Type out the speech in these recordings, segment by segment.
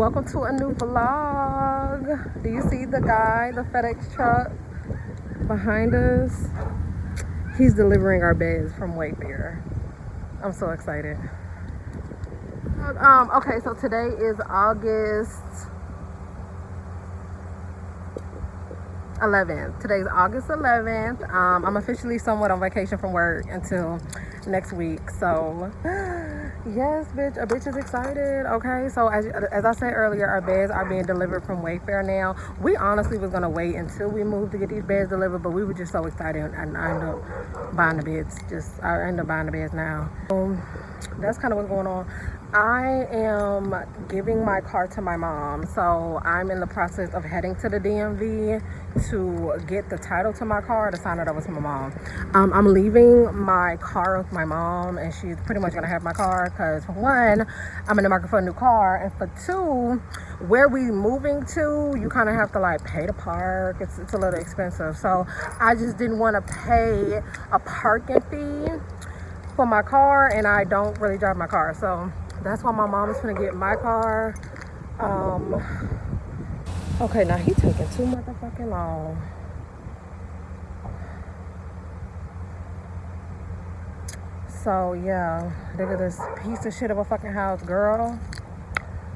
welcome to a new vlog. Do you see the guy, the FedEx truck behind us? He's delivering our beds from WAYFAIR. I'm so excited. Okay, so today is August 11th. Today's August 11th. I'm officially somewhat on vacation from work until next week. So yes, bitch, a bitch is excited. Okay, so as I said earlier, our beds are being delivered from WAYFAIR now. We honestly was gonna wait until we moved to get these beds delivered, but we were just so excited, and I ended up buying the beds. I ended up buying the beds now. That's kind of what's going on. I am giving my car to my mom, so I'm in the process of heading to the DMV to get the title to my car to sign it over to my mom. I'm leaving my car with my mom, and she's pretty much gonna have my car because, for one, I'm in the market for a new car, and for two, where we moving to, you kind of have to like pay to park. It's a little expensive, so I just didn't want to pay a parking fee for my car, and I don't really drive my car, so that's why my mom is gonna get my car. Okay, now he taking too motherfucking long. So yeah, look at this piece of shit of a fucking house, girl.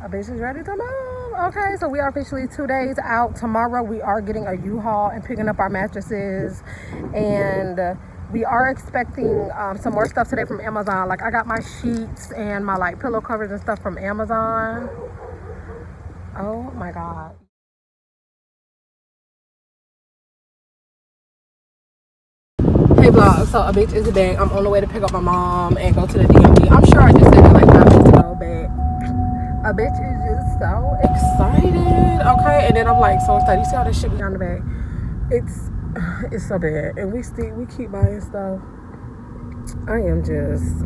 A bitch is ready to move. Okay, so we are officially 2 days out. Tomorrow we are getting a U-Haul and picking up our mattresses, and we are expecting some more stuff today from Amazon. Like, I got my sheets and my like pillow covers and stuff from Amazon. Oh my god. Hey vlog, so a bitch is a bag. I'm on the way to pick up my mom and go to the DMV. I'm sure I just said it like 5 minutes ago, but a bitch is just so excited. Okay, and then I'm like so excited. You see all this shit behind the bag? It's so bad, and we keep buying stuff. I am just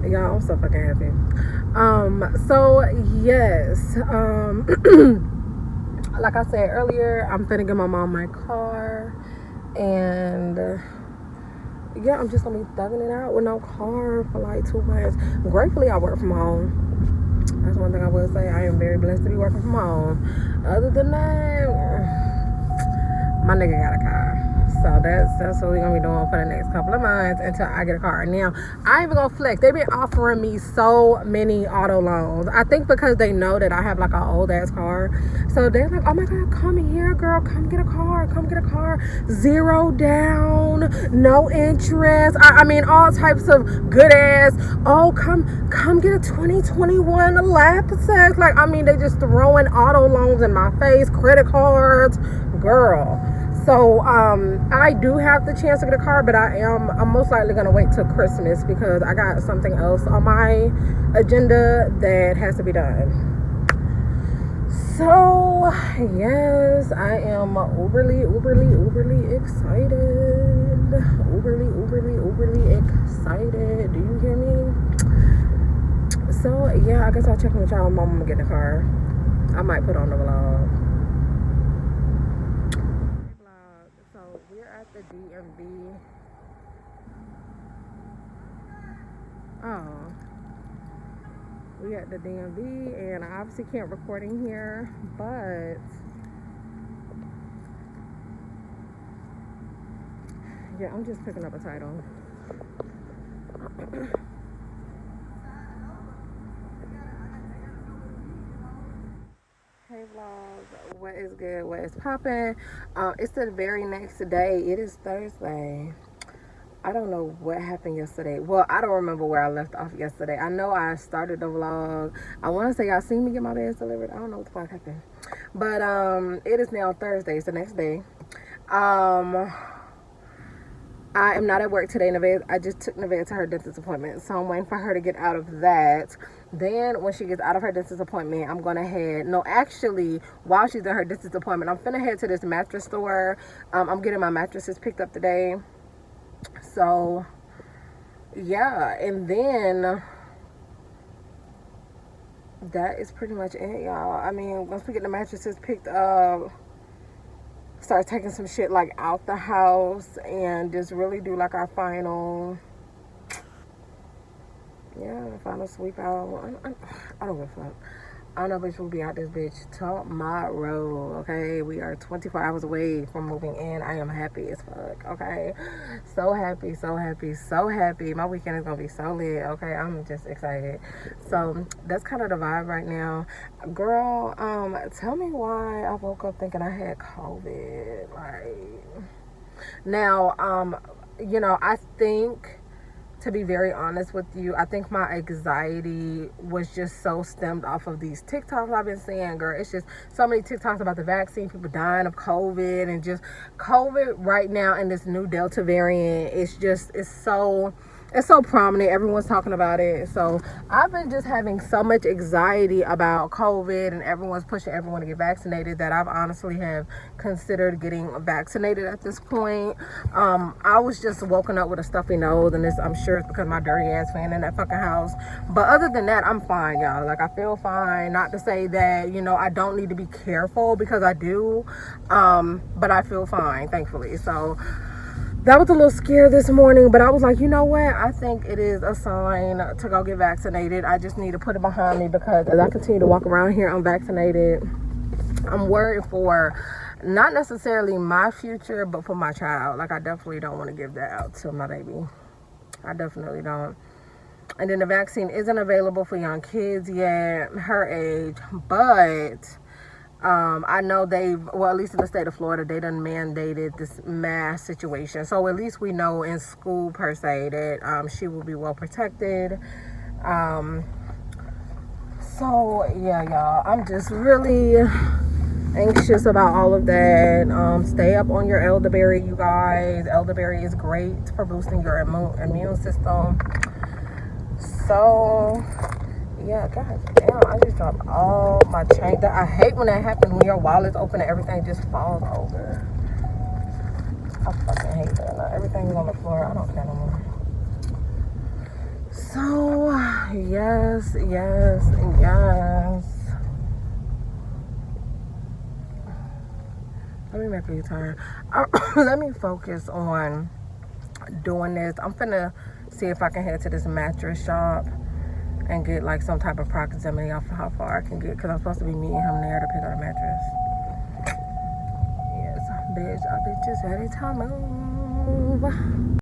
y'all, I'm so fucking happy. So yes, like I said earlier, I'm finna give my mom my car, and yeah, I'm just gonna be thugging it out with no car for like 2 months. Gratefully, I work from home. That's one thing I will say. I am very blessed to be working from home. Other than that, my nigga got a car. So that's what we're gonna be doing for the next couple of months until I get a car. Now, I ain't even gonna flex. They've been offering me so many auto loans. I think because they know that I have like an old ass car. So they're like, oh my God, come here, girl. Come get a car. Come get a car. 0 down, no interest. I mean, all types of good ass. Oh, come get a 2021 Lexus. Like, I mean, they just throwing auto loans in my face, credit cards, girl. So I do have the chance to get a car, but I'm most likely gonna wait till Christmas because I got something else on my agenda that has to be done. So yes, I am overly excited. Overly excited. Do you hear me? So yeah, I guess I'll check in with y'all when I'm getting a car. I might put on the vlog. So we're at the DMV. Oh, we at the DMV, and I obviously can't record in here, but yeah, I'm just picking up a title. Hey vlog, what is good, what is poppin'? It's the very next day. It is Thursday. I don't know what happened yesterday. Well, I don't remember where I left off yesterday. I know I started the vlog. I want to say y'all seen me get my beds delivered. I don't know what the fuck happened, but it is now Thursday. It's the next day. I am not at work today. I just took Neriah to her dentist appointment, so I'm waiting for her to get out of that. Then when she gets out of her dentist appointment, I'm gonna head, no, actually, while she's in her dentist appointment, I'm finna head to this mattress store. I'm getting my mattresses picked up today. So yeah, and then that is pretty much it, y'all. I mean, once we get the mattresses picked up, start taking some shit like out the house and just really do like our final final sweep out. I don't give a fuck. I know, bitch, we'll be out this bitch tomorrow, okay? We are 24 hours away from moving in. I am happy as fuck, okay? So happy, so happy, so happy. My weekend is gonna be so lit, okay? I'm just excited. So that's kind of the vibe right now. Girl, tell me why I woke up thinking I had COVID. Like, now, I think, to be very honest with you, I think my anxiety was just so stemmed off of these TikToks I've been seeing, girl. It's just so many TikToks about the vaccine, people dying of COVID, and just COVID right now and this new Delta variant. It's so prominent. Everyone's talking about it. So I've been just having so much anxiety about COVID, and everyone's pushing everyone to get vaccinated, that I've honestly have considered getting vaccinated at this point. I was just woken up with a stuffy nose, and I'm sure it's because my dirty ass fan in that fucking house. But other than that, I'm fine, y'all. Like, I feel fine. Not to say that, I don't need to be careful, because I do. But I feel fine, thankfully. So that was a little scary this morning, but I was like, you know what? I think it is a sign to go get vaccinated. I just need to put it behind me, because as I continue to walk around here unvaccinated, I'm worried for not necessarily my future, but for my child. Like, I definitely don't want to give that out to my baby. I definitely don't. And then the vaccine isn't available for young kids yet, her age, but I know at least in the state of Florida, they done mandated this mask situation. So at least we know in school, per se, that she will be well protected. So yeah, y'all, I'm just really anxious about all of that. Stay up on your elderberry, you guys. Elderberry is great for boosting your immune system. So yeah, god damn, I just dropped all my change. I hate when that happens, when your wallet's open and everything just falls over. I fucking hate that. Now, everything's on the floor. I don't care no more. So yes. Let me make a U-turn. Let me focus on doing this. I'm finna see if I can head to this mattress shop and get like some type of proximity off of how far I can get, because I'm supposed to be meeting him there to pick up a mattress. Yes, bitch, I be just ready to move.